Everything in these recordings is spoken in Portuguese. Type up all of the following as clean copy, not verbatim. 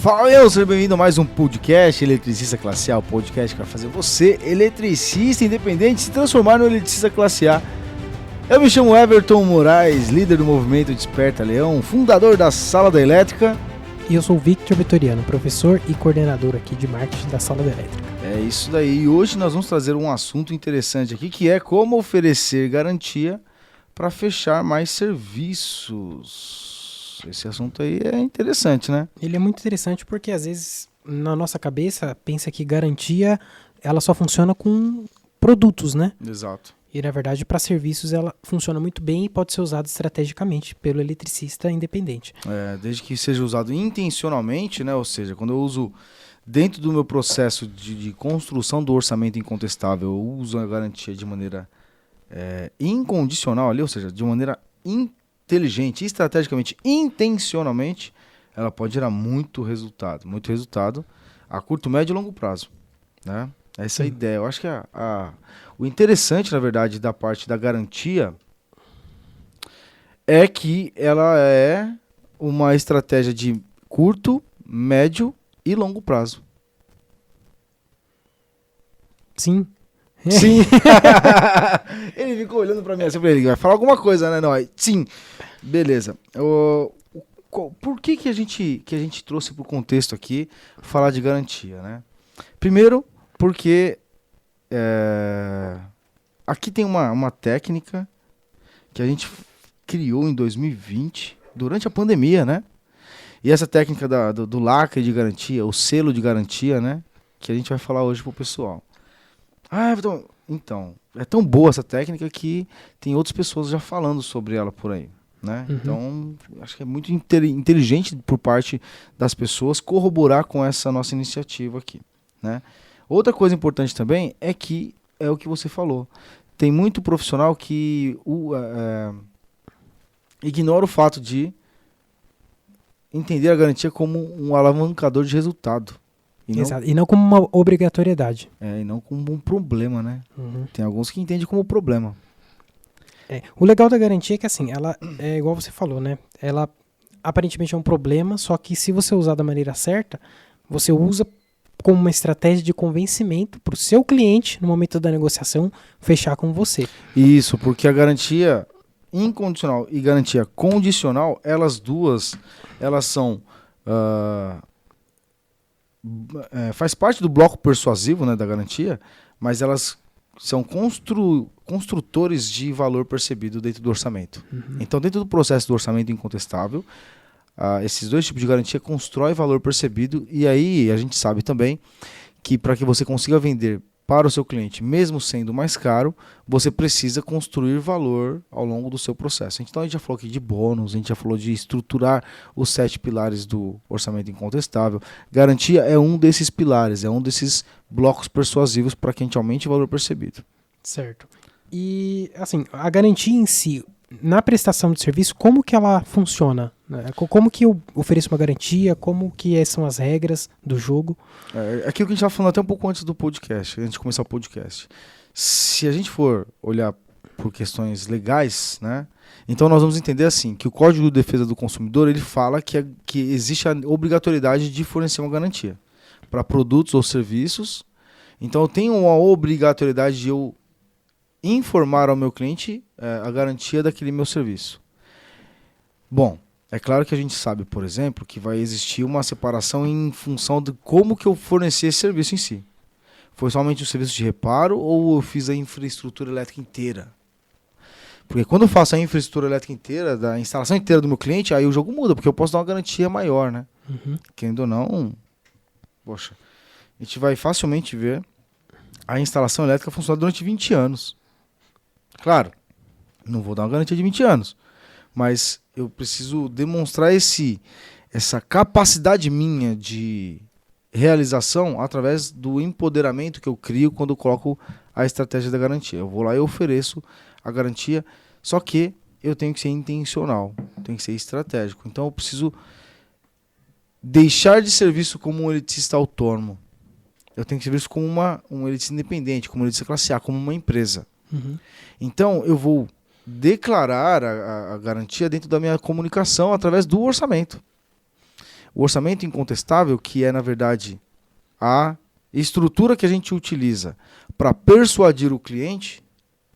Fala, eu seja bem-vindo a mais um podcast Eletricista Classe A, o podcast que vai fazer você, eletricista independente, se transformar no eletricista classe A. Eu me chamo Everton Moraes, líder do movimento Desperta Leão, fundador da Sala da Elétrica. E eu sou o Victor Vitoriano, professor e coordenador aqui de marketing da Sala da Elétrica. É isso daí, e hoje nós vamos trazer um assunto interessante aqui, que é como oferecer garantia para fechar mais serviços. Esse assunto aí é interessante, né? Ele é muito interessante porque às vezes na nossa cabeça pensa que garantia ela só funciona com produtos, né? Exato. E na verdade para serviços ela funciona muito bem e pode ser usada estrategicamente pelo eletricista independente. Desde que seja usado intencionalmente, né? Ou seja, quando eu uso dentro do meu processo de construção do orçamento incontestável, eu uso a garantia de maneira incondicional ali, ou seja, de maneira inteligente, estrategicamente, intencionalmente, ela pode gerar muito resultado a curto, médio e longo prazo, né? Essa é a ideia. Eu acho que o interessante, na verdade, da parte da garantia é que ela é uma estratégia de curto, médio e longo prazo. Sim. Sim. Ele ficou olhando pra mim assim, ele vai falar alguma coisa, né? Não, sim. Beleza. Por que a gente trouxe pro contexto aqui falar de garantia, né? Primeiro, porque aqui tem uma técnica que a gente criou em 2020, durante a pandemia, né? E essa técnica do lacre de garantia, o selo de garantia, né? Que a gente vai falar hoje pro pessoal. Então, é tão boa essa técnica que tem outras pessoas já falando sobre ela por aí, né? Uhum. Então, acho que é muito inteligente por parte das pessoas corroborar com essa nossa iniciativa aqui, né? Outra coisa importante também é que é o que você falou. Tem muito profissional que ignora o fato de entender a garantia como um alavancador de resultado. Exato. E não como uma obrigatoriedade. E não como um problema, né? Uhum. Tem alguns que entendem como problema. O legal da garantia é que assim, ela é igual você falou, né? Ela aparentemente é um problema, só que se você usar da maneira certa, você usa como uma estratégia de convencimento para o seu cliente, no momento da negociação, fechar com você. Isso, porque a garantia incondicional e garantia condicional, elas são... faz parte do bloco persuasivo, né, da garantia, mas elas são construtores de valor percebido dentro do orçamento. Uhum. Então, dentro do processo do orçamento incontestável, esses dois tipos de garantia constroem valor percebido, e aí a gente sabe também que para que você consiga vender para o seu cliente, mesmo sendo mais caro, você precisa construir valor ao longo do seu processo. Então a gente já falou aqui de bônus, a gente já falou de estruturar os 7 pilares do orçamento incontestável. Garantia é um desses pilares, é um desses blocos persuasivos para que a gente aumente o valor percebido. Certo. E, assim, a garantia em si, na prestação de serviço, como que ela funciona? Como que eu ofereço uma garantia? Como que são as regras do jogo? Aquilo que a gente estava falando até um pouco antes do podcast, antes de começar o podcast. Se a gente for olhar por questões legais, né? Então nós vamos entender assim, que o Código de Defesa do Consumidor, ele fala que existe a obrigatoriedade de fornecer uma garantia para produtos ou serviços. Então eu tenho uma obrigatoriedade de eu informar ao meu cliente a garantia daquele meu serviço. Bom, é claro que a gente sabe, por exemplo, que vai existir uma separação em função de como que eu forneci esse serviço em si. Foi somente um serviço de reparo ou eu fiz a infraestrutura elétrica inteira? Porque quando eu faço a infraestrutura elétrica inteira, da instalação inteira do meu cliente, aí o jogo muda, porque eu posso dar uma garantia maior, né? Uhum. Querendo ou não, poxa, a gente vai facilmente ver a instalação elétrica funcionar durante 20 anos. Claro, não vou dar uma garantia de 20 anos, mas eu preciso demonstrar essa capacidade minha de realização através do empoderamento que eu crio quando eu coloco a estratégia da garantia. Eu vou lá e ofereço a garantia, só que eu tenho que ser intencional, tenho que ser estratégico. Então eu preciso deixar de serviço como um eletricista autônomo. Eu tenho que ser visto como um eletricista independente, como um eletricista classe A, como uma empresa. Uhum. Então eu vou declarar a garantia dentro da minha comunicação através do orçamento. O orçamento incontestável, que é, na verdade, a estrutura que a gente utiliza para persuadir o cliente,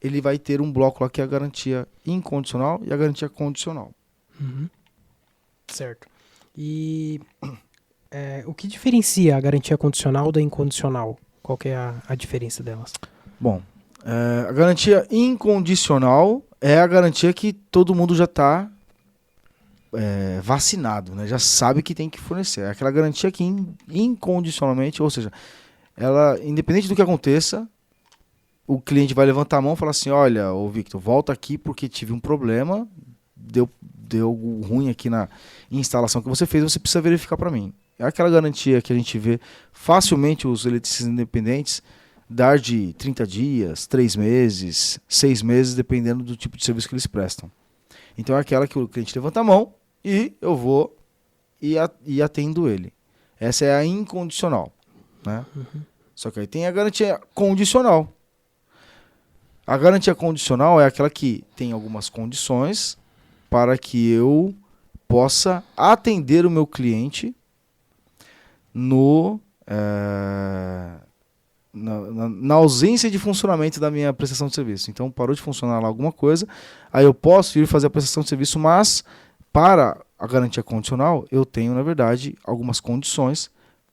ele vai ter um bloco lá que é a garantia incondicional e a garantia condicional. Uhum. Certo. E o que diferencia a garantia condicional da incondicional? Qual que é a diferença delas? Bom, a garantia incondicional é a garantia que todo mundo já está vacinado, né? Já sabe que tem que fornecer. É aquela garantia que incondicionalmente, ou seja, ela, independente do que aconteça, o cliente vai levantar a mão e falar assim, olha, ô Victor, volta aqui porque tive um problema, deu algo ruim aqui na instalação que você fez, você precisa verificar para mim. É aquela garantia que a gente vê facilmente os eletricistas independentes dar de 30 dias, 3 meses, 6 meses, dependendo do tipo de serviço que eles prestam. Então é aquela que o cliente levanta a mão e eu vou e atendo ele. Essa é a incondicional, né? Uhum. Só que aí tem a garantia condicional. A garantia condicional é aquela que tem algumas condições para que eu possa atender o meu cliente na ausência de funcionamento da minha prestação de serviço. Então parou de funcionar lá alguma coisa, aí eu posso ir fazer a prestação de serviço, mas para a garantia condicional eu tenho, na verdade, algumas condições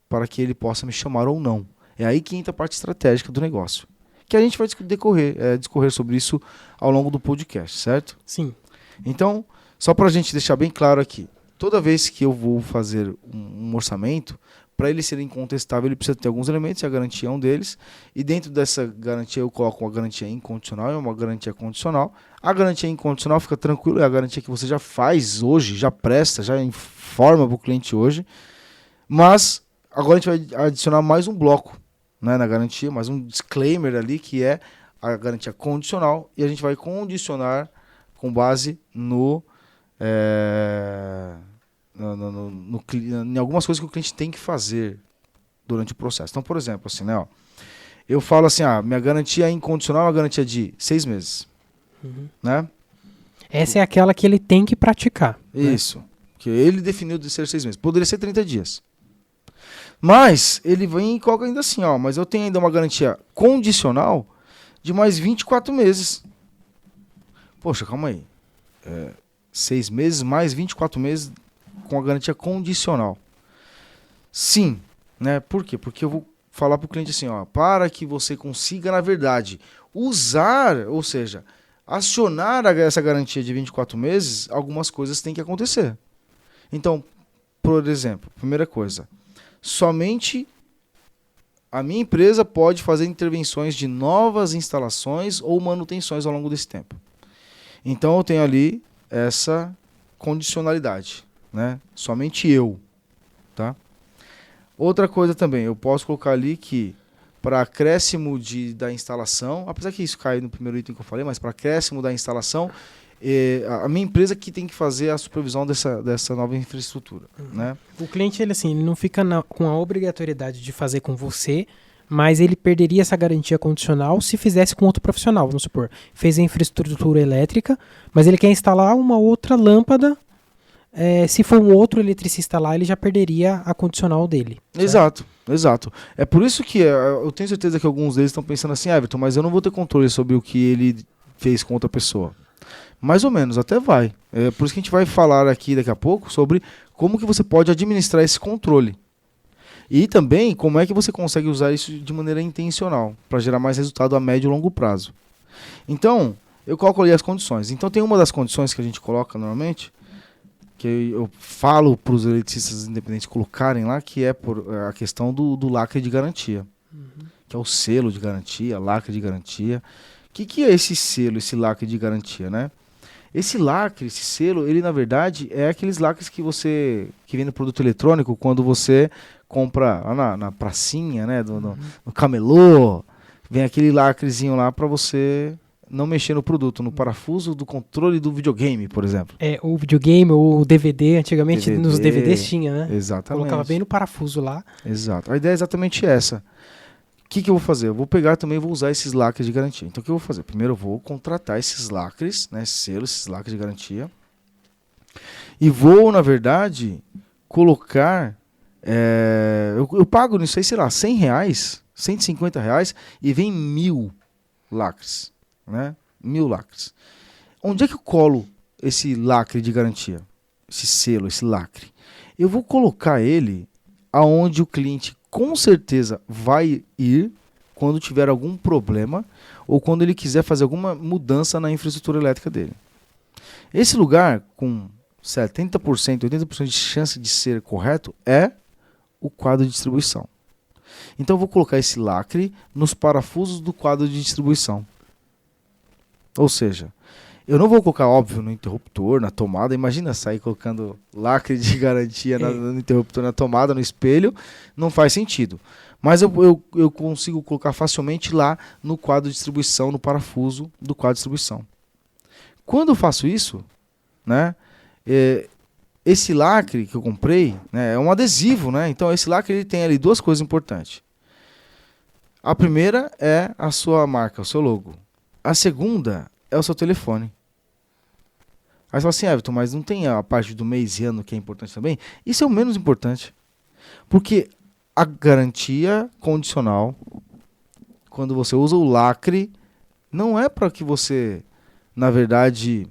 para que ele possa me chamar ou não. É aí que entra a parte estratégica do negócio, que a gente vai discorrer sobre isso ao longo do podcast, certo? Sim. Então, só para a gente deixar bem claro aqui, toda vez que eu vou fazer um orçamento, para ele ser incontestável, ele precisa ter alguns elementos, e a garantia é um deles, e dentro dessa garantia eu coloco uma garantia incondicional e uma garantia condicional. A garantia incondicional, fica tranquilo, é a garantia que você já faz hoje, já presta, já informa para o cliente hoje, mas agora a gente vai adicionar mais um bloco, né, na garantia, mais um disclaimer ali, que é a garantia condicional, e a gente vai condicionar com base em algumas coisas que o cliente tem que fazer durante o processo. Então, por exemplo, assim, né, eu falo assim, minha garantia incondicional é uma garantia de 6 meses. Uhum. Né? Essa é aquela que ele tem que praticar. Isso. Né? Que ele definiu de ser 6 meses. Poderia ser 30 dias. Mas ele vem e coloca ainda assim, mas eu tenho ainda uma garantia condicional de mais 24 meses. Poxa, calma aí. 6 meses mais 24 meses com a garantia condicional. Sim, né? Por quê? Porque eu vou falar para o cliente assim, para que você consiga, na verdade, usar, ou seja, acionar essa garantia de 24 meses, algumas coisas têm que acontecer. Então, por exemplo, primeira coisa, somente a minha empresa pode fazer intervenções de novas instalações ou manutenções ao longo desse tempo. Então eu tenho ali essa condicionalidade, né? Somente eu, tá? Outra coisa também, eu posso colocar ali que para acréscimo da instalação, apesar que isso cai no primeiro item que eu falei, mas para acréscimo da instalação, a minha empresa que tem que fazer a supervisão dessa nova infraestrutura. Né? O cliente ele não fica com a obrigatoriedade de fazer com você, mas ele perderia essa garantia condicional se fizesse com outro profissional. Vamos supor, fez a infraestrutura elétrica, mas ele quer instalar uma outra lâmpada. Se for um outro eletricista lá, ele já perderia a condicional dele. Certo? Exato. É por isso que eu tenho certeza que alguns deles estão pensando assim, Everton, mas eu não vou ter controle sobre o que ele fez com outra pessoa. Mais ou menos, até vai. É por isso que a gente vai falar aqui daqui a pouco sobre como que você pode administrar esse controle. E também como é que você consegue usar isso de maneira intencional, para gerar mais resultado a médio e longo prazo. Então, eu coloco ali as condições. Então tem uma das condições que a gente coloca normalmente, que eu falo para os eletricistas independentes colocarem lá, que é por a questão do lacre de garantia. Que é o selo de garantia, lacre de garantia. O que é esse selo, esse lacre de garantia, né? Esse lacre, esse selo, ele na verdade é aqueles lacres que vem no produto eletrônico quando você compra lá na pracinha, né, no camelô, vem aquele lacrezinho lá para você não mexer no produto, no parafuso do controle do videogame, por exemplo. O videogame ou o DVD, antigamente nos DVDs tinha, né? Exatamente. Colocava bem no parafuso lá. Exato. A ideia é exatamente essa. O que eu vou fazer? Eu vou pegar também e vou usar esses lacres de garantia. Então o que eu vou fazer? Primeiro eu vou contratar esses lacres, né, selos, esses lacres de garantia. E vou, na verdade, colocar... eu pago nisso aí, sei lá, R$100, R$150 e vem 1000 lacres, né? 1000 lacres. Onde é que eu colo esse lacre de garantia? Esse selo, esse lacre? Eu vou colocar ele aonde o cliente com certeza vai ir quando tiver algum problema ou quando ele quiser fazer alguma mudança na infraestrutura elétrica dele. Esse lugar com 70%, 80% de chance de ser correto é o quadro de distribuição. Então eu vou colocar esse lacre nos parafusos do quadro de distribuição. Ou seja, eu não vou colocar, óbvio, no interruptor, na tomada. Imagina sair colocando lacre de garantia no interruptor, na tomada, no espelho. Não faz sentido. Mas eu consigo colocar facilmente lá no quadro de distribuição, no parafuso do quadro de distribuição. Quando eu faço isso, né, esse lacre que eu comprei, né, é um adesivo, né? Então esse lacre ele tem ali duas coisas importantes. A primeira é a sua marca, o seu logo. A segunda é o seu telefone. Aí você fala assim, Everton, mas não tem a parte do mês e ano que é importante também? Isso é o menos importante. Porque a garantia condicional, quando você usa o lacre, não é para que você, na verdade,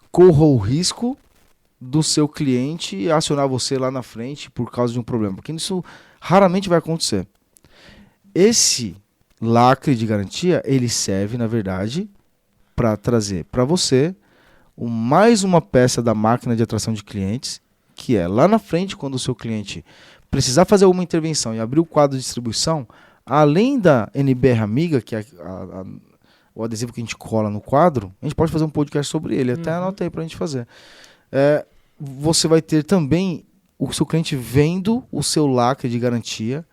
corra o risco do seu cliente acionar você lá na frente por causa de um problema. Porque isso raramente vai acontecer. Esse lacre de garantia, ele serve, na verdade, para trazer para você mais uma peça da máquina de atração de clientes, que é lá na frente, quando o seu cliente precisar fazer alguma intervenção e abrir o quadro de distribuição, além da NBR Amiga, que é o adesivo que a gente cola no quadro, a gente pode fazer um podcast sobre ele, até anotei para a gente fazer. Você vai ter também o seu cliente vendo o seu lacre de garantia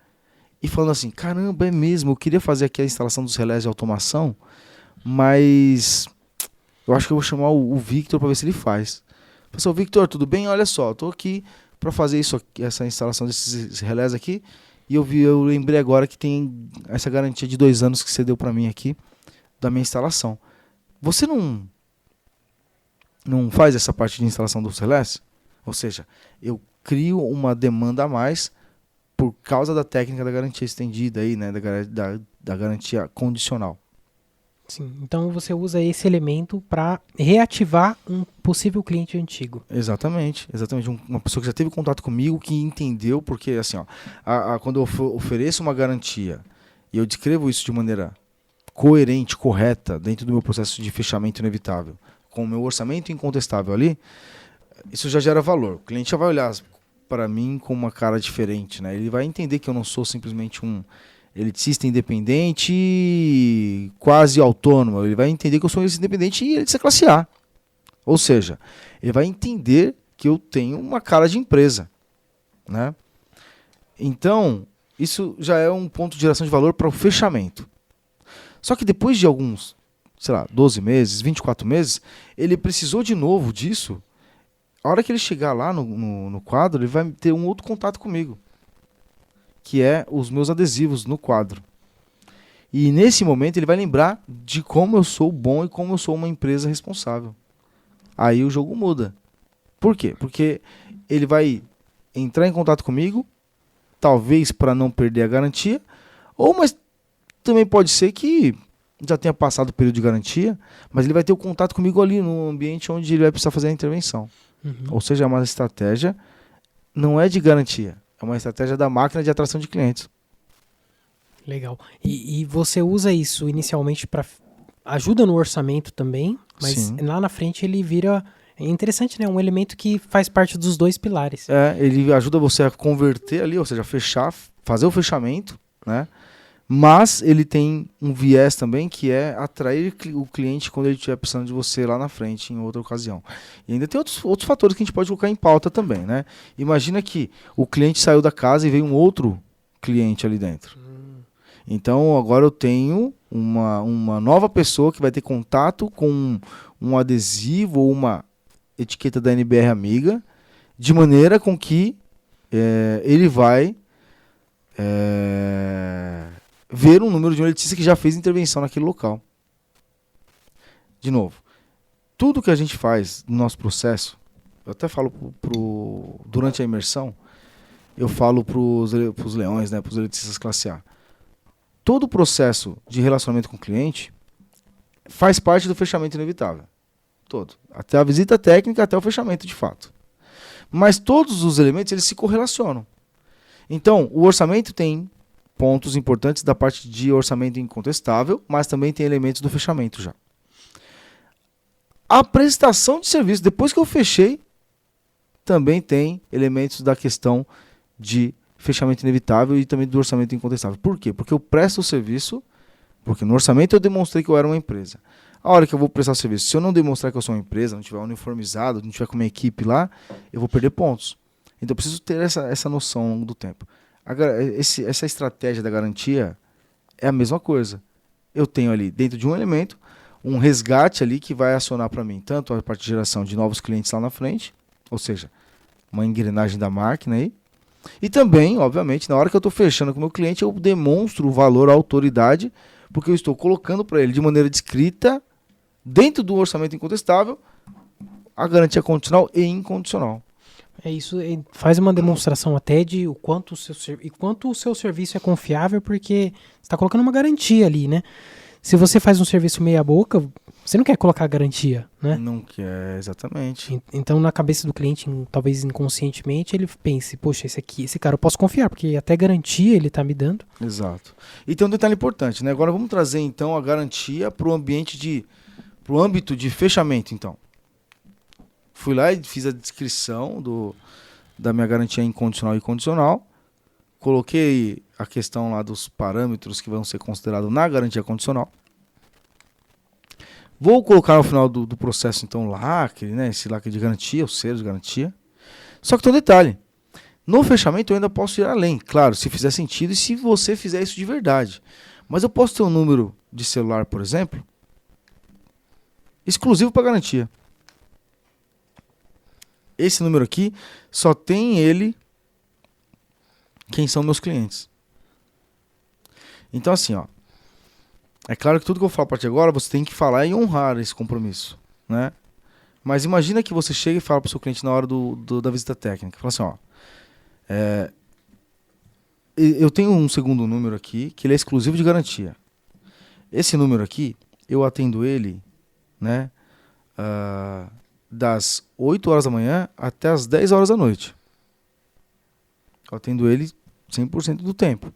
e falando assim, caramba, é mesmo, eu queria fazer aqui a instalação dos relés de automação, mas eu acho que eu vou chamar o Victor para ver se ele faz. Pessoal, Victor, tudo bem? Olha só, estou aqui para fazer isso aqui, essa instalação desses relés aqui, e eu lembrei agora que tem essa garantia de 2 anos que você deu para mim aqui, da minha instalação. Você não faz essa parte de instalação dos relés? Ou seja, eu crio uma demanda a mais por causa da técnica da garantia estendida aí, né, da garantia condicional. Sim, então você usa esse elemento para reativar um possível cliente antigo. Exatamente. Uma pessoa que já teve contato comigo, que entendeu, porque assim, ó, quando eu ofereço uma garantia e eu descrevo isso de maneira coerente, correta, dentro do meu processo de fechamento inevitável, com o meu orçamento incontestável ali, isso já gera valor. O cliente já vai olhar para mim com uma cara diferente, né? Ele vai entender que eu não sou simplesmente um eletricista independente quase autônomo. Ele vai entender que eu sou um eletricista independente e eletricista classe A. Ou seja, ele vai entender que eu tenho uma cara de empresa, né? Então, isso já é um ponto de geração de valor para o fechamento. Só que depois de alguns, 12 meses, 24 meses, ele precisou de novo disso. A hora que ele chegar lá no quadro, ele vai ter um outro contato comigo, que é os meus adesivos no quadro. E nesse momento ele vai lembrar de como eu sou bom e como eu sou uma empresa responsável. Aí o jogo muda. Por quê? Porque ele vai entrar em contato comigo, talvez para não perder a garantia, mas também pode ser que já tenha passado o período de garantia, mas ele vai ter o contato comigo ali no ambiente onde ele vai precisar fazer a intervenção. Ou seja, é uma estratégia, não é de garantia, é uma estratégia da máquina de atração de clientes. Legal. E você usa isso inicialmente para ajuda no orçamento também, mas sim, lá na frente ele vira... É interessante, né? Um elemento que faz parte dos 2 pilares. Ele ajuda você a converter ali, ou seja, fechar, fazer o fechamento, né? Mas ele tem um viés também que é atrair o cliente quando ele estiver precisando de você lá na frente, em outra ocasião. E ainda tem outros fatores que a gente pode colocar em pauta também, né? Imagina que o cliente saiu da casa e veio um outro cliente ali dentro. Então agora eu tenho uma nova pessoa que vai ter contato com um adesivo ou uma etiqueta da NBR Amiga, de maneira com que ele vai ver um número de um eletricista que já fez intervenção naquele local. De novo, tudo que a gente faz no nosso processo, eu até falo durante a imersão, eu falo pros leões, né, pros eletricistas classe A. Todo o processo de relacionamento com o cliente faz parte do fechamento inevitável. Todo. Até a visita técnica, até o fechamento de fato. Mas todos os elementos, eles se correlacionam. Então, o orçamento tem pontos importantes da parte de orçamento incontestável, mas também tem elementos do fechamento já. A prestação de serviço, depois que eu fechei, também tem elementos da questão de fechamento inevitável e também do orçamento incontestável. Por quê? Porque eu presto o serviço, porque no orçamento eu demonstrei que eu era uma empresa. A hora que eu vou prestar o serviço, se eu não demonstrar que eu sou uma empresa, não tiver uniformizado, não tiver com uma equipe lá, eu vou perder pontos. Então eu preciso ter essa noção ao longo do tempo. Essa estratégia da garantia é a mesma coisa. Eu tenho ali, dentro de um elemento, um resgate ali que vai acionar para mim tanto a parte de geração de novos clientes lá na frente, ou seja, uma engrenagem da máquina aí, e também, obviamente, na hora que eu estou fechando com o meu cliente, eu demonstro o valor, a autoridade, porque eu estou colocando para ele de maneira descrita, dentro do orçamento incontestável, a garantia condicional e incondicional. É isso, faz uma demonstração até de o quanto o seu serviço é confiável, porque você está colocando uma garantia ali, né? Se você faz um serviço meia boca, você não quer colocar garantia, né? Não quer, exatamente. Então, na cabeça do cliente, talvez inconscientemente, ele pense, poxa, esse cara eu posso confiar, porque até garantia ele está me dando. Exato. E tem um detalhe importante, né? Agora vamos trazer, então, a garantia para o âmbito de fechamento, então. Fui lá e fiz a descrição da minha garantia incondicional e condicional. Coloquei a questão lá dos parâmetros que vão ser considerados na garantia condicional. Vou colocar no final do processo, então, o lacre, né? Esse lacre de garantia, o selo de garantia. Só que tem um detalhe. No fechamento eu ainda posso ir além, claro, se fizer sentido e se você fizer isso de verdade. Mas eu posso ter um número de celular, por exemplo, exclusivo para garantia. Esse número aqui só tem ele quem são meus clientes. Então assim, ó, é claro que tudo que eu falo a partir de agora você tem que falar e honrar esse compromisso, né? Mas imagina que você chega e fala para o seu cliente na hora da visita técnica, fala assim, ó, eu tenho um segundo número aqui que ele é exclusivo de garantia. Esse número aqui eu atendo ele, né? Das 8 horas da manhã até as 10 horas da noite. Eu atendo ele 100% do tempo.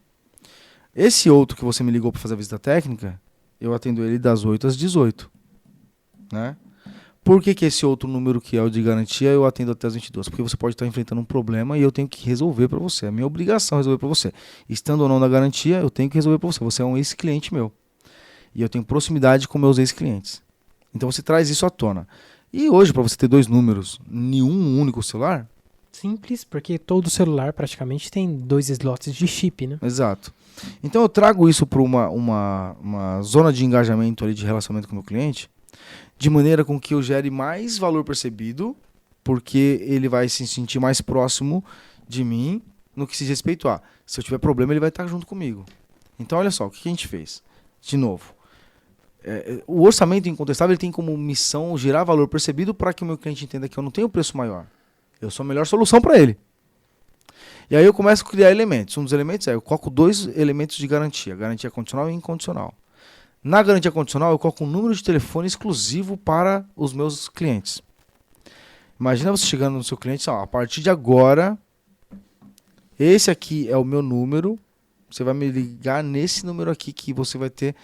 Esse outro que você me ligou para fazer a visita técnica, eu atendo ele das 8 às 18. Né? Por que esse outro número que é o de garantia eu atendo até as 22? Porque você pode estar enfrentando um problema e eu tenho que resolver para você. É minha obrigação resolver para você. Estando ou não na garantia, eu tenho que resolver para você. Você é um ex-cliente meu. E eu tenho proximidade com meus ex-clientes. Então você traz isso à tona. E hoje, para você ter dois números em um único celular... Simples, porque todo celular praticamente tem 2 slots de chip, né? Exato. Então eu trago isso para uma zona de engajamento ali, de relacionamento com o meu cliente, de maneira com que eu gere mais valor percebido, porque ele vai se sentir mais próximo de mim no que se diz respeito a... Se eu tiver problema, ele vai estar junto comigo. Então olha só, o que a gente fez? De novo. O orçamento incontestável ele tem como missão gerar valor percebido para que o meu cliente entenda que eu não tenho preço maior. Eu sou a melhor solução para ele. E aí eu começo a criar elementos. Um dos elementos eu coloco 2 elementos de garantia. Garantia condicional e incondicional. Na garantia condicional eu coloco um número de telefone exclusivo para os meus clientes. Imagina você chegando no seu cliente e a partir de agora, esse aqui é o meu número. Você vai me ligar nesse número aqui que você vai ter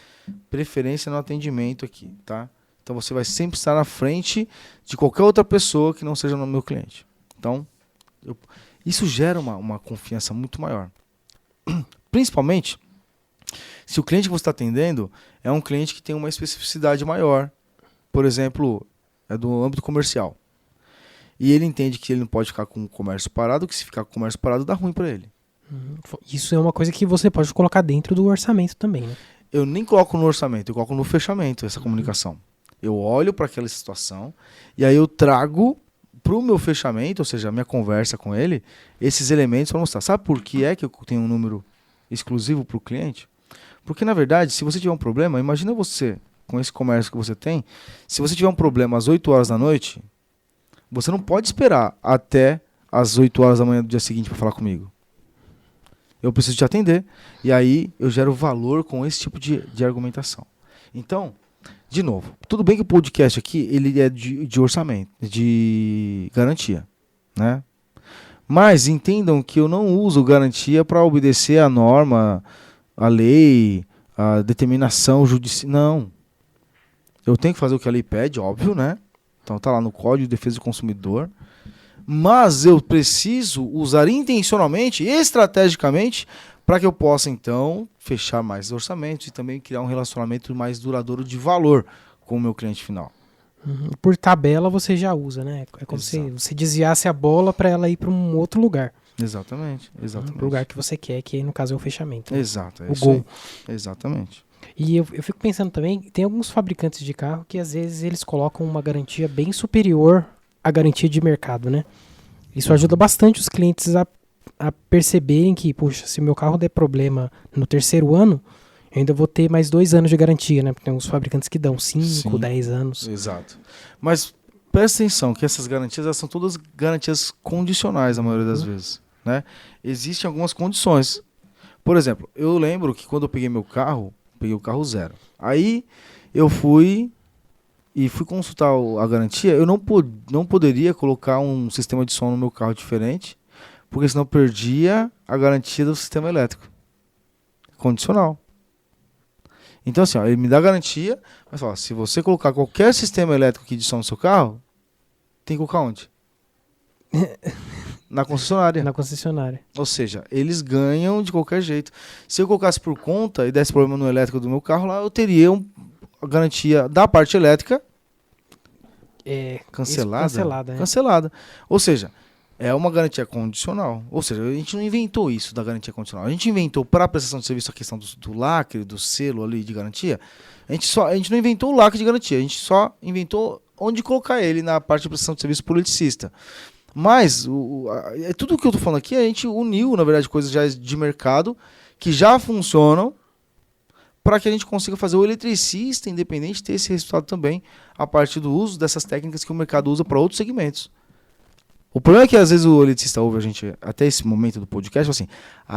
preferência no atendimento aqui, tá? Então você vai sempre estar na frente de qualquer outra pessoa que não seja no meu cliente. Então, isso gera uma confiança muito maior. Principalmente se o cliente que você está atendendo é um cliente que tem uma especificidade maior. Por exemplo, é do âmbito comercial. E ele entende que ele não pode ficar com o comércio parado, que se ficar com o comércio parado dá ruim para ele. Isso é uma coisa que você pode colocar dentro do orçamento também, né? Eu nem coloco no orçamento, eu coloco no fechamento essa comunicação. Eu olho para aquela situação e aí eu trago para o meu fechamento, ou seja, a minha conversa com ele, esses elementos para mostrar. Sabe por que é que eu tenho um número exclusivo para o cliente? Porque, na verdade, se você tiver um problema, imagina você, com esse comércio que você tem, se você tiver um problema às 8 horas da noite, Você não pode esperar até as 8 horas da manhã do dia seguinte para falar comigo. Eu preciso te atender. E aí eu gero valor com esse tipo de argumentação. Então, de novo, tudo bem que o podcast aqui ele é de orçamento, de garantia, né? Mas entendam que eu não uso garantia para obedecer a norma, a lei, a determinação judicial. Não. Eu tenho que fazer o que a lei pede, óbvio, né? Então tá lá no Código de Defesa do Consumidor. Mas eu preciso usar intencionalmente, estrategicamente, para que eu possa, então, fechar mais orçamentos e também criar um relacionamento mais duradouro de valor com o meu cliente final. Por tabela você já usa, né? É como se você desviasse a bola para ela ir para um outro lugar. Exatamente. Para o lugar que você quer, que no caso é o fechamento. Né? Exato. É o isso gol. aí. Exatamente. E eu fico pensando também, tem alguns fabricantes de carro que às vezes eles colocam uma garantia bem superior à garantia de mercado, né? Isso ajuda bastante os clientes a perceberem que, puxa, se meu carro der problema no 3º ano, eu ainda vou ter mais 2 anos de garantia, né? Porque tem uns fabricantes que dão 5, 10 anos. Exato. Mas presta atenção que essas garantias elas são todas garantias condicionais, a maioria das vezes, né? Existem algumas condições. Por exemplo, eu lembro que quando eu peguei meu carro, peguei o carro zero. Aí eu fui consultar a garantia, eu não poderia colocar um sistema de som no meu carro diferente, porque senão eu perdia a garantia do sistema elétrico. Condicional. Então assim, ó, ele me dá garantia, mas fala, se você colocar qualquer sistema elétrico aqui de som no seu carro, tem que colocar onde? Na concessionária. Na concessionária. Ou seja, eles ganham de qualquer jeito. Se eu colocasse por conta e desse problema no elétrico do meu carro lá, eu teria a garantia da parte elétrica cancelada. Cancelada. Ou seja, é uma garantia condicional. Ou seja, a gente não inventou isso da garantia condicional. A gente inventou para a prestação de serviço a questão do lacre, do selo ali de garantia. A gente não inventou o lacre de garantia. A gente só inventou onde colocar ele na parte de prestação de serviço por eletricista. Mas tudo o que eu estou falando aqui, a gente uniu, na verdade, coisas já de mercado que já funcionam para que a gente consiga fazer o eletricista independente ter esse resultado também a partir do uso dessas técnicas que o mercado usa para outros segmentos. O problema é que às vezes o eletricista ouve a gente até esse momento do podcast e fala assim,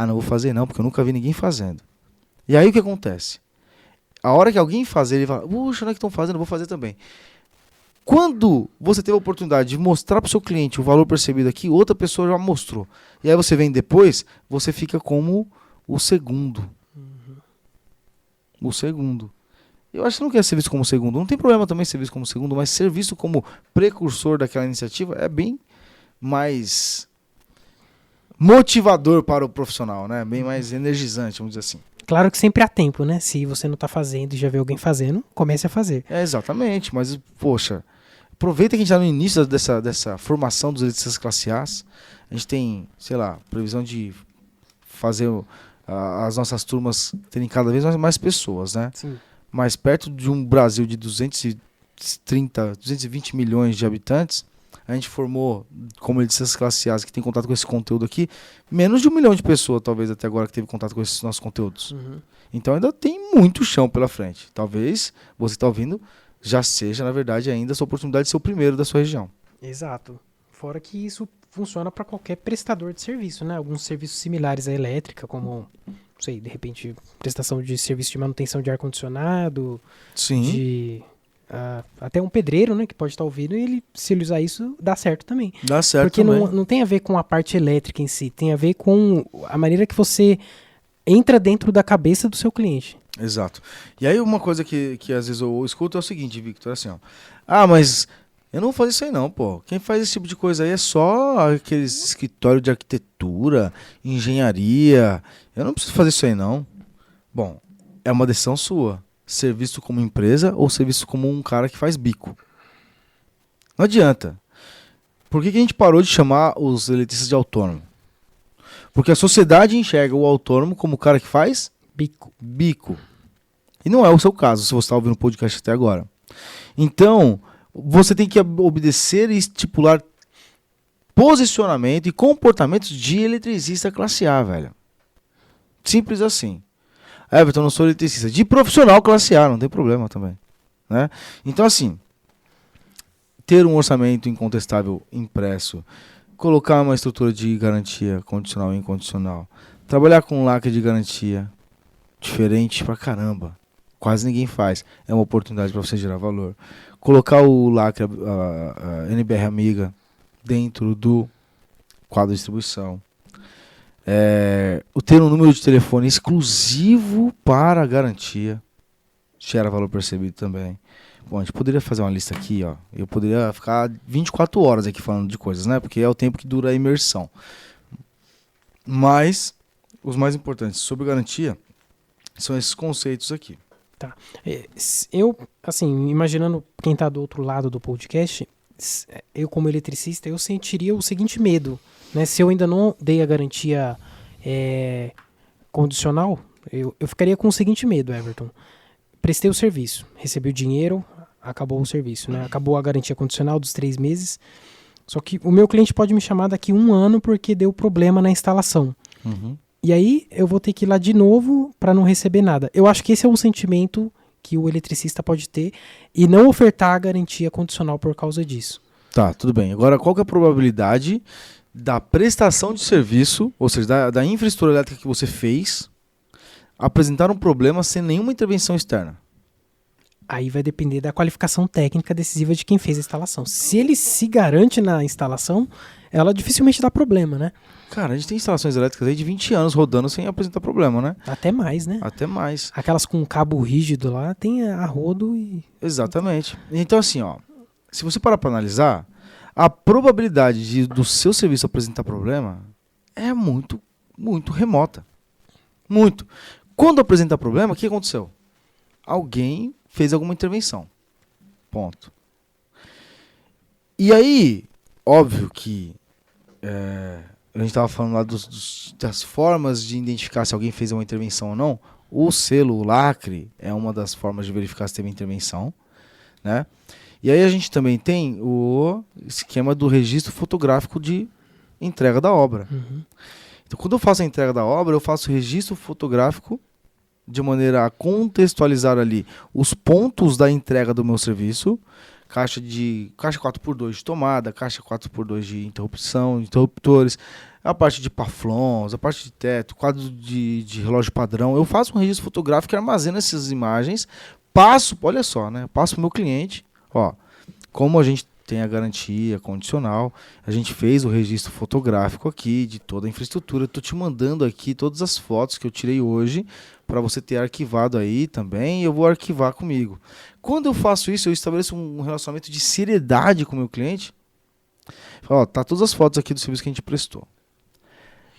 não vou fazer não, porque eu nunca vi ninguém fazendo. E aí o que acontece? A hora que alguém fazer, ele fala, puxa, não é que estão fazendo, eu vou fazer também. Quando você teve a oportunidade de mostrar para o seu cliente o valor percebido aqui, outra pessoa já mostrou. E aí você vem depois, você fica como o segundo. O segundo. Eu acho que não quer ser visto como segundo. Não tem problema também ser visto como segundo, mas ser visto como precursor daquela iniciativa é bem mais motivador para o profissional, né? Bem mais energizante, vamos dizer assim. Claro que sempre há tempo, né? Se você não está fazendo e já vê alguém fazendo, comece a fazer. Exatamente, mas, poxa, aproveita que a gente está no início dessa formação dos eletricistas classe A. A gente tem, sei lá, previsão de fazer as nossas turmas terem cada vez mais pessoas, né? Sim. Mas perto de um Brasil de 220 milhões de habitantes, a gente formou, como eletricistas classe A que tem contato com esse conteúdo aqui, menos de 1 milhão de pessoas, talvez, até agora, que teve contato com esses nossos conteúdos. Então ainda tem muito chão pela frente. Talvez você que está ouvindo já seja, na verdade, ainda a sua oportunidade de ser o primeiro da sua região. Exato. Fora que isso funciona para qualquer prestador de serviço, né? Alguns serviços similares à elétrica, como, não sei, de repente, prestação de serviço de manutenção de ar-condicionado, Sim. até um pedreiro, né, que pode estar ouvindo, e ele, se ele usar isso, dá certo também. Dá certo porque também. Não tem a ver com a parte elétrica em si, tem a ver com a maneira que você entra dentro da cabeça do seu cliente. Exato. E aí uma coisa que às vezes eu escuto é o seguinte, Victor, assim, ó. Mas eu não vou fazer isso aí não, pô. Quem faz esse tipo de coisa aí é só aqueles escritórios de arquitetura, engenharia. Eu não preciso fazer isso aí não. Bom, é uma decisão sua. Ser visto como empresa ou ser visto como um cara que faz bico. Não adianta. Por que a gente parou de chamar os eletricistas de autônomo? Porque a sociedade enxerga o autônomo como o cara que faz bico. E não é o seu caso, se você está ouvindo o podcast até agora. Então, você tem que obedecer e estipular posicionamento e comportamentos de eletricista classe A, velho. Simples assim. Everton, eu não sou eletricista. De profissional classe A, não tem problema também. Né? Então, assim, ter um orçamento incontestável impresso, colocar uma estrutura de garantia condicional e incondicional, trabalhar com um lacre de garantia diferente pra caramba, quase ninguém faz, é uma oportunidade para você gerar valor. Colocar o lacre a NBR Amiga dentro do quadro de distribuição. O ter um número de telefone exclusivo para a garantia gera valor percebido também. Bom, a gente poderia fazer uma lista aqui, ó. Eu poderia ficar 24 horas aqui falando de coisas, né? Porque é o tempo que dura a imersão. Mas os mais importantes sobre garantia são esses conceitos aqui. Tá. Eu, assim, imaginando quem está do outro lado do podcast, eu como eletricista, eu sentiria o seguinte medo, né? Se eu ainda não dei a garantia condicional, eu ficaria com o seguinte medo, Everton. Prestei o serviço, recebi o dinheiro, acabou o serviço, né? Acabou a garantia condicional dos 3 meses. Só que o meu cliente pode me chamar daqui 1 ano porque deu problema na instalação. Uhum. E aí eu vou ter que ir lá de novo para não receber nada. Eu acho que esse é um sentimento que o eletricista pode ter e não ofertar a garantia condicional por causa disso. Tá, tudo bem. Agora, qual que é a probabilidade da prestação de serviço, ou seja, da infraestrutura elétrica que você fez, apresentar um problema sem nenhuma intervenção externa? Aí vai depender da qualificação técnica decisiva de quem fez a instalação. Se ele se garante na instalação, ela dificilmente dá problema, né? Cara, a gente tem instalações elétricas aí de 20 anos rodando sem apresentar problema, né? Até mais, né? Até mais. Aquelas com cabo rígido lá, tem a rodo e... Exatamente. Então, assim, ó, se você parar para analisar, a probabilidade do seu serviço apresentar problema é muito, muito remota. Muito. Quando apresenta problema, o que aconteceu? Alguém fez alguma intervenção. Ponto. E aí, óbvio que a gente estava falando lá das formas de identificar se alguém fez uma intervenção ou não. O selo, o lacre, é uma das formas de verificar se teve intervenção, né? E aí a gente também tem o esquema do registro fotográfico de entrega da obra. Uhum. Então, quando eu faço a entrega da obra, eu faço registro fotográfico de maneira a contextualizar ali os pontos da entrega do meu serviço, caixa 4x2 de tomada, caixa 4x2 de interrupção, interruptores, a parte de paflons, a parte de teto, quadro de relógio padrão. Eu faço um registro fotográfico que armazena essas imagens, olha só, né? Passo para o meu cliente, ó, como a gente tem a garantia condicional, a gente fez o registro fotográfico aqui de toda a infraestrutura. Estou te mandando aqui todas as fotos que eu tirei hoje para você ter arquivado aí também, e eu vou arquivar comigo. Quando eu faço isso, eu estabeleço um relacionamento de seriedade com o meu cliente. Ó, tá todas as fotos aqui do serviço que a gente prestou.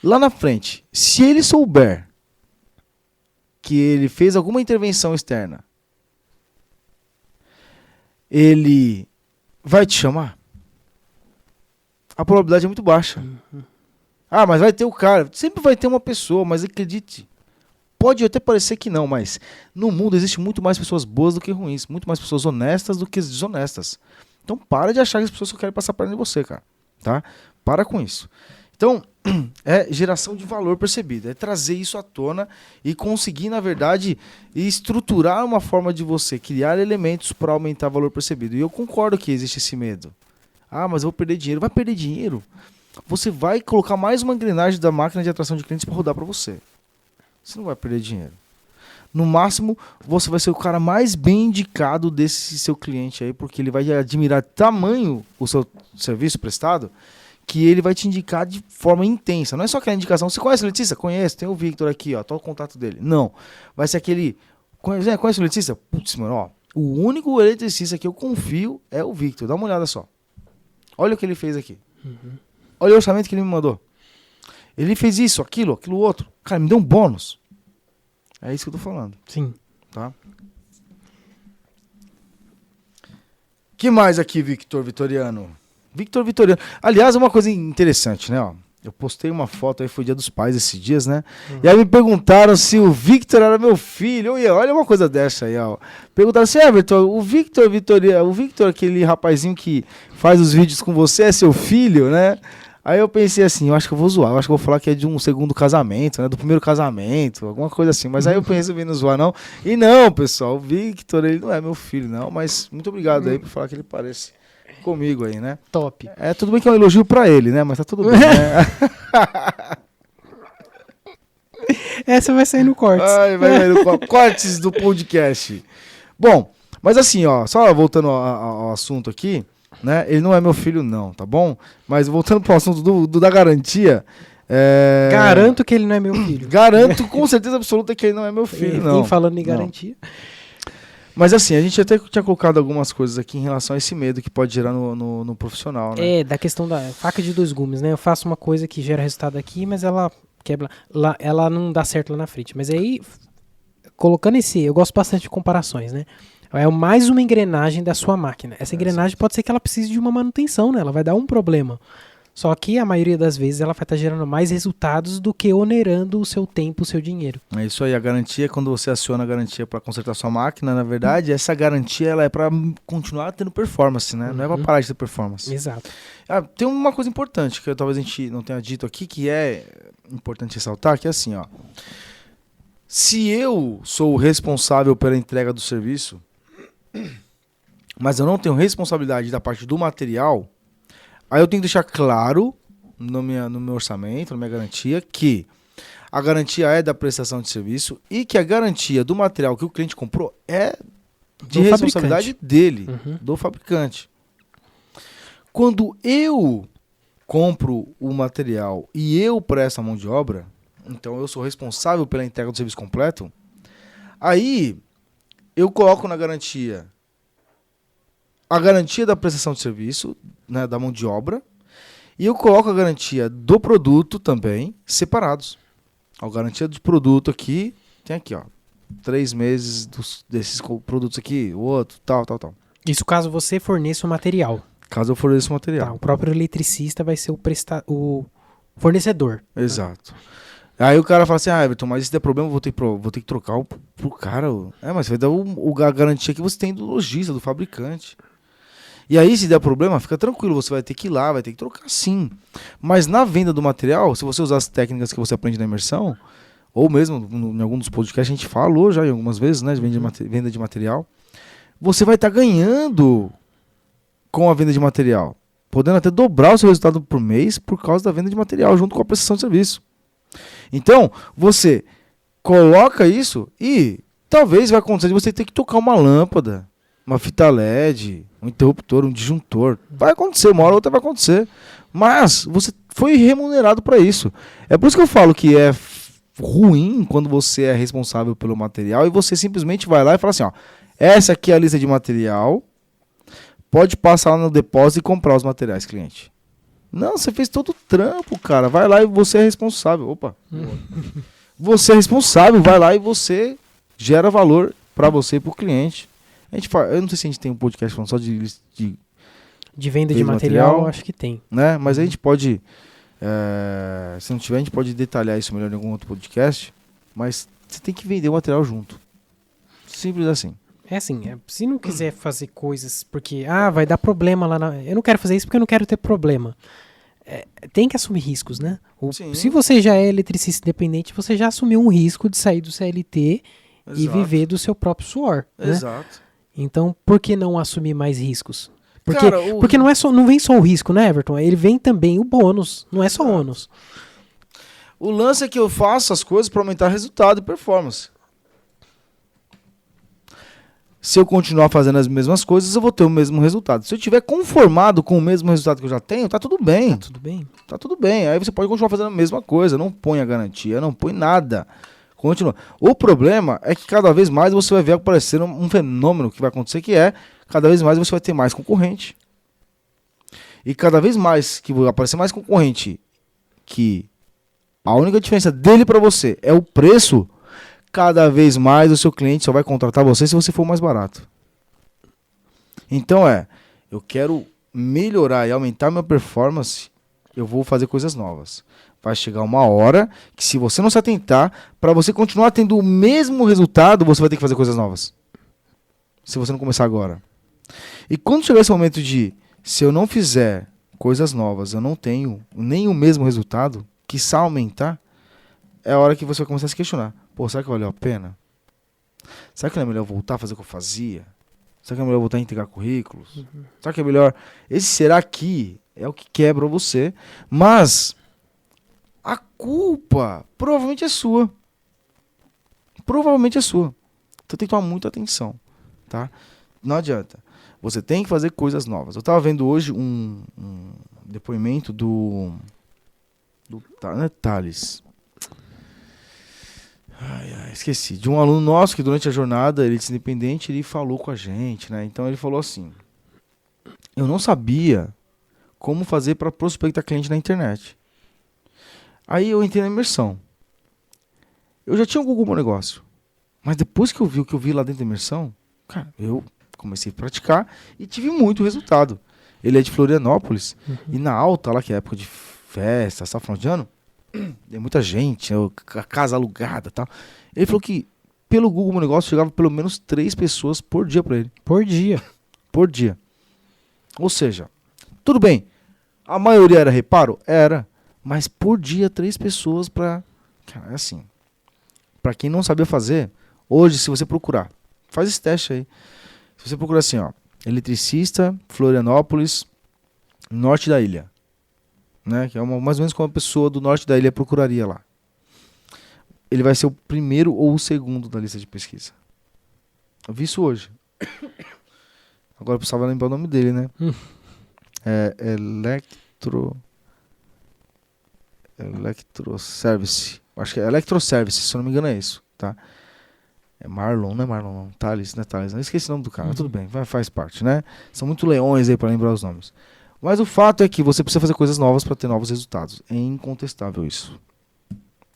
Lá na frente, se ele souber que ele fez alguma intervenção externa, ele vai te chamar? A probabilidade é muito baixa. Uhum. Ah, mas vai ter o cara. Sempre vai ter uma pessoa, mas acredite. Pode até parecer que não, mas no mundo existe muito mais pessoas boas do que ruins. Muito mais pessoas honestas do que desonestas. Então para de achar que as pessoas só querem passar perna em você, cara. Tá? Para com isso. Então, é geração de valor percebido. É trazer isso à tona e conseguir, na verdade, estruturar uma forma de você criar elementos para aumentar o valor percebido. E eu concordo que existe esse medo. Ah, mas eu vou perder dinheiro. Vai perder dinheiro? Você vai colocar mais uma engrenagem da máquina de atração de clientes para rodar para você. Você não vai perder dinheiro. No máximo, você vai ser o cara mais bem indicado desse seu cliente aí, porque ele vai admirar tamanho o seu serviço prestado, que ele vai te indicar de forma intensa. Não é só aquela indicação. Você conhece o Letícia? Conheço. Tem o Victor aqui, ó. Tô o contato dele. Não. Vai ser aquele... Conhece o Letícia? Putz, mano, ó. O único eletricista que eu confio é o Victor. Dá uma olhada só. Olha o que ele fez aqui. Uhum. Olha o orçamento que ele me mandou. Ele fez isso, aquilo outro. Cara, me deu um bônus. É isso que eu tô falando. Sim. Tá? Que mais aqui, Victor Vitoriano? Victor Vitoriano. Aliás, uma coisa interessante, né? Ó, eu postei uma foto aí, foi Dia dos Pais esses dias, né? E aí me perguntaram se o Victor era meu filho. Olha uma coisa dessa aí, ó. Perguntaram assim, Everton, o Victor Vitoriano, o Victor, aquele rapazinho que faz os vídeos com você, é seu filho, né? Aí eu pensei assim, eu acho que eu vou zoar, eu acho que eu vou falar que é de um segundo casamento, né? Do primeiro casamento, alguma coisa assim. Mas aí eu pensei em não zoar, não. E não, pessoal, o Victor, ele não é meu filho, não. Mas muito obrigado aí por falar que ele parece comigo aí, né? Top. É, tudo bem que é um elogio pra ele, né? Mas tá tudo bem, né? Essa vai sair no corte. Ai, cortes do podcast. Bom, mas assim, ó, só voltando ao assunto aqui, né? Ele não é meu filho, não, tá bom? Mas voltando pro assunto da garantia. Garanto que ele não é meu filho. Garanto com certeza absoluta que ele não é meu filho, não. Nem falando em garantia. Mas assim, a gente até tinha colocado algumas coisas aqui em relação a esse medo que pode gerar no profissional, né? Da questão da faca de dois gumes, né? Eu faço uma coisa que gera resultado aqui, mas ela quebra. Ela não dá certo lá na frente. Mas aí, colocando eu gosto bastante de comparações, né? É mais uma engrenagem da sua máquina. Essa engrenagem pode ser que ela precise de uma manutenção, né? Ela vai dar um problema. Só que a maioria das vezes ela vai estar gerando mais resultados do que onerando o seu tempo, o seu dinheiro. É isso aí, a garantia, quando você aciona a garantia para consertar sua máquina, na verdade, essa garantia ela é para continuar tendo performance, né? Não é para parar de ter performance. Exato. Tem uma coisa importante que talvez a gente não tenha dito aqui, que é importante ressaltar, que é assim, ó. Se eu sou o responsável pela entrega do serviço, mas eu não tenho responsabilidade da parte do material, aí eu tenho que deixar claro no meu orçamento, na minha garantia, que a garantia é da prestação de serviço e que a garantia do material que o cliente comprou é de responsabilidade dele, do fabricante. Quando eu compro o material e eu presto a mão de obra, então eu sou responsável pela entrega do serviço completo, aí eu coloco na garantia a garantia da prestação de serviço, né, da mão de obra, e eu coloco a garantia do produto também separados. A garantia do produto aqui, tem aqui, ó, 3 meses desses produtos aqui, o outro, tal. Isso caso você forneça o material. Caso eu forneça o material. Tá, o próprio eletricista vai ser o fornecedor. Exato. Aí o cara fala assim, Everton, mas se der problema eu vou ter que trocar pro cara. Mas você vai dar a garantia que você tem do lojista, do fabricante. E aí, se der problema, fica tranquilo, você vai ter que ir lá, vai ter que trocar sim. Mas na venda do material, se você usar as técnicas que você aprende na imersão, ou mesmo em algum dos podcasts, a gente falou já algumas vezes, né, de venda de material, você vai estar ganhando com a venda de material, podendo até dobrar o seu resultado por mês por causa da venda de material, junto com a prestação de serviço. Então, você coloca isso e talvez vai acontecer de você ter que tocar uma lâmpada, uma fita LED, um interruptor, um disjuntor. Vai acontecer, uma hora ou outra vai acontecer. Mas você foi remunerado para isso. É por isso que eu falo que é ruim quando você é responsável pelo material e você simplesmente vai lá e fala assim, ó, essa aqui é a lista de material, pode passar lá no depósito e comprar os materiais, cliente. Não, você fez todo o trampo, cara. Vai lá e você é responsável. Opa. Você é responsável, vai lá e você gera valor para você e para o cliente. Eu não sei se a gente tem um podcast falando só de venda de material, acho que tem. Né? Mas a gente pode, se não tiver, a gente pode detalhar isso melhor em algum outro podcast. Mas você tem que vender o material junto. Simples assim. É assim, se não quiser fazer coisas porque, vai dar problema lá eu não quero fazer isso porque eu não quero ter problema. Tem que assumir riscos, né? Se você já é eletricista independente, você já assumiu um risco de sair do CLT e viver do seu próprio suor. Exato. Né? Então, por que não assumir mais riscos? Porque não vem só o risco, né, Everton? Ele vem também o bônus, não é só ônus. O lance é que eu faço as coisas para aumentar resultado e performance. Se eu continuar fazendo as mesmas coisas, eu vou ter o mesmo resultado. Se eu estiver conformado com o mesmo resultado que eu já tenho, tá tudo bem. Tá tudo bem. Aí você pode continuar fazendo a mesma coisa. Não põe a garantia, não põe nada. Continua. O problema é que cada vez mais você vai ver aparecer um fenômeno que vai acontecer, que é cada vez mais você vai ter mais concorrente. E cada vez mais que vai aparecer mais concorrente, que a única diferença dele para você é o preço, cada vez mais o seu cliente só vai contratar você se você for mais barato. Então eu quero melhorar e aumentar minha performance, eu vou fazer coisas novas. Vai chegar uma hora que, se você não se atentar, para você continuar tendo o mesmo resultado, você vai ter que fazer coisas novas. Se você não começar agora. E quando chegar esse momento de, se eu não fizer coisas novas, eu não tenho nem o mesmo resultado, quiçá aumentar, é a hora que você vai começar a se questionar. Pô, será que valeu a pena? Será que não é melhor voltar a fazer o que eu fazia? Será que é melhor voltar a entregar currículos? Será que é melhor... Esse será que é o que quebra você, mas a culpa provavelmente é sua. Provavelmente é sua. Então tem que tomar muita atenção, tá? Não adianta. Você tem que fazer coisas novas. Eu tava vendo hoje um depoimento do não é Thales. Esqueci. De um aluno nosso que durante a jornada, ele disse independente, ele falou com a gente, né? Então ele falou assim: eu não sabia como fazer para prospectar cliente na internet. Aí eu entrei na imersão. Eu já tinha o Google Meu Negócio. Mas depois que eu vi o que eu vi lá dentro da imersão, cara, eu comecei a praticar e tive muito resultado. Ele é de Florianópolis. E na alta, lá que é época de festa, só final de ano, tem muita gente, a casa alugada e tal. Ele falou que pelo Google Meu Negócio chegava pelo menos 3 pessoas por dia para ele. Por dia. Por dia. Ou seja, tudo bem, a maioria era reparo? Era. Mas por dia 3 pessoas para... Cara, é assim. Para quem não sabia fazer, hoje se você procurar, faz esse teste aí. Se você procurar assim, ó, eletricista, Florianópolis, norte da ilha. Né, que é mais ou menos como a pessoa do norte da ilha procuraria lá. Ele vai ser o primeiro ou o segundo da lista de pesquisa. Eu vi isso hoje. Agora eu precisava lembrar o nome dele, né? É Electroservice. Acho que é Electroservice, se eu não me engano é isso, tá? É Marlon, não é Marlon não. Thales, não é Thales. Não esqueci o nome do cara, tudo bem, faz parte, né? São muito leões aí para lembrar os nomes. Mas o fato é que você precisa fazer coisas novas para ter novos resultados. É incontestável isso.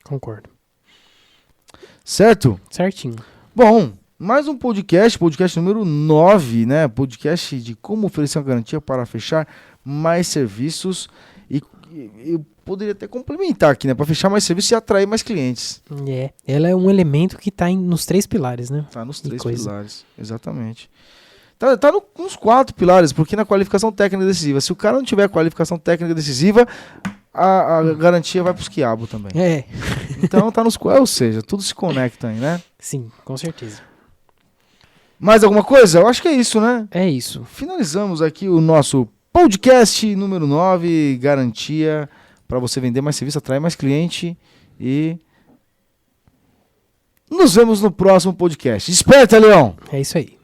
Concordo. Certo? Certinho. Bom, mais um podcast número 9, né? Podcast de como oferecer uma garantia para fechar mais serviços. E eu poderia até complementar aqui, né? Para fechar mais serviços e atrair mais clientes. Ela é um elemento que está nos 3 pilares, né? Tá nos 3 pilares, exatamente. Tá nos 4 pilares, porque na qualificação técnica decisiva, se o cara não tiver qualificação técnica decisiva, a garantia vai pros quiabos também. Então tá nos 4, ou seja, tudo se conecta aí, né? Sim, com certeza. Mais alguma coisa? Eu acho que é isso, né? É isso. Finalizamos aqui o nosso podcast número 9, garantia para você vender mais serviço, atrair mais cliente e nos vemos no próximo podcast. Desperta, Leão! É isso aí.